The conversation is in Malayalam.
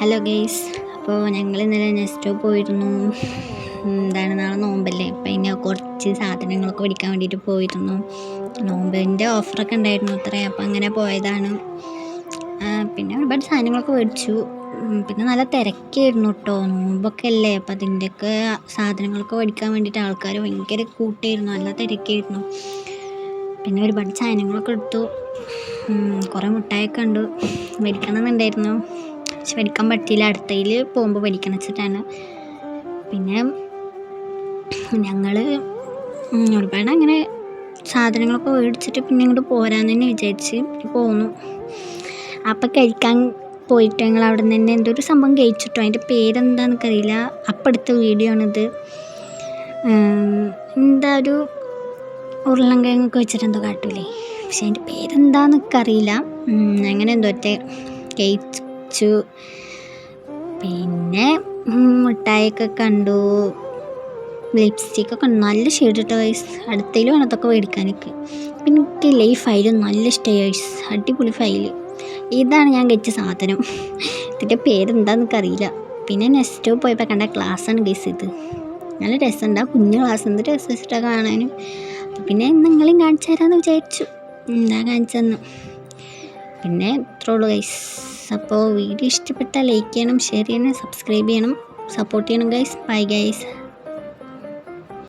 ഹലോ ഗെയ്സ്, അപ്പോൾ ഞങ്ങൾ ഇന്നലെ നെസ്റ്റോ പോയിരുന്നു. നാളെ നോമ്പല്ലേ, അപ്പം അതിന് കുറച്ച് സാധനങ്ങളൊക്കെ മേടിക്കാൻ വേണ്ടിയിട്ട് പോയിരുന്നു. നോമ്പിൻ്റെ ഓഫറൊക്കെ ഉണ്ടായിരുന്നു അത്രേ, അപ്പം അങ്ങനെ പോയതാണ്. പിന്നെ ഒരുപാട് സാധനങ്ങളൊക്കെ മേടിച്ചു. പിന്നെ നല്ല തിരക്കായിരുന്നു കേട്ടോ, നോമ്പൊക്കെ അല്ലേ, അപ്പം അതിൻ്റെയൊക്കെ സാധനങ്ങളൊക്കെ മേടിക്കാൻ വേണ്ടിയിട്ട് ആൾക്കാർ ഭയങ്കര കൂട്ടായിരുന്നു, നല്ല തിരക്കായിരുന്നു. പിന്നെ ഒരുപാട് സാധനങ്ങളൊക്കെ എടുത്തു. കുറേ മിഠായിയൊക്കെ ഉണ്ട്, മേടിക്കണമെന്നുണ്ടായിരുന്നു. പക്ഷെ മേടിക്കാൻ പറ്റിയില്ല, അടുത്തതിൽ പോകുമ്പോൾ മേടിക്കണം വെച്ചിട്ടാണ്. പിന്നെ ഞങ്ങൾ ഒരുപാട് അങ്ങനെ സാധനങ്ങളൊക്കെ മേടിച്ചിട്ട് പിന്നെ ഇങ്ങോട്ട് പോരാന്ന് തന്നെ വിചാരിച്ച് പോന്നു. അപ്പം കഴിക്കാൻ പോയിട്ട് ഞങ്ങൾ അവിടെ നിന്ന് തന്നെ എന്തോ ഒരു സംഭവം കഴിച്ചിട്ടോ, അതിൻ്റെ പേരെന്താണെന്നൊക്കെ അറിയില്ല. അപ്പം എടുത്ത വീഡിയോ ആണിത്. എന്താ ഒരു ഉരുളൻകിഴങ്ങൊക്കെ വെച്ചിട്ട് എന്തോ കാട്ടൂലേ, പക്ഷെ അതിൻ്റെ പേരെന്താന്നൊക്കെ അറിയില്ല. അങ്ങനെ എന്തോ കഴിച്ചു. പിന്നെ മിഠായിയൊക്കെ കണ്ടു, ലിപ്സ്റ്റിക്കൊക്കെ നല്ല ഷെയ്ഡ് ഇട്ട വയസ്സ്. അടുത്തതിലും ആണ് അതൊക്കെ മേടിക്കാനൊക്കെ. പിന്നെ എനിക്കില്ല ഈ ഫയൽ നല്ല ഇഷ്ടമായി വയസ്സ്, അടിപൊളി ഫയൽ. ഇതാണ് ഞാൻ കഴിച്ച സാധനം, ഇതിൻ്റെ പേരെന്താന്നൊക്കെ അറിയില്ല. പിന്നെ നെക്സ്റ്റ് പോയപ്പോൾ കണ്ട ഗ്ലാസ്സാണ് ഗൈസ് ഇത്. നല്ല രസമുണ്ട്, ആ കുഞ്ഞു ഗ്ലാസ് എന്ത് രസം വെച്ചിട്ടാണ് കാണാനും. പിന്നെ നിങ്ങളെയും കാണിച്ചു തരാമെന്ന് വിചാരിച്ചു, എന്താ കാണിച്ചതെന്ന്. പിന്നെ ഇത്രേ ഉള്ളൂ ഗൈസ്. അപ്പോൾ വീഡിയോ ഇഷ്ടപ്പെട്ടാൽ ലൈക്ക് ചെയ്യണം, ഷെയർ ചെയ്യണം, സബ്സ്ക്രൈബ് ചെയ്യണം, സപ്പോർട്ട് ചെയ്യണം ഗൈസ്. Bye guys.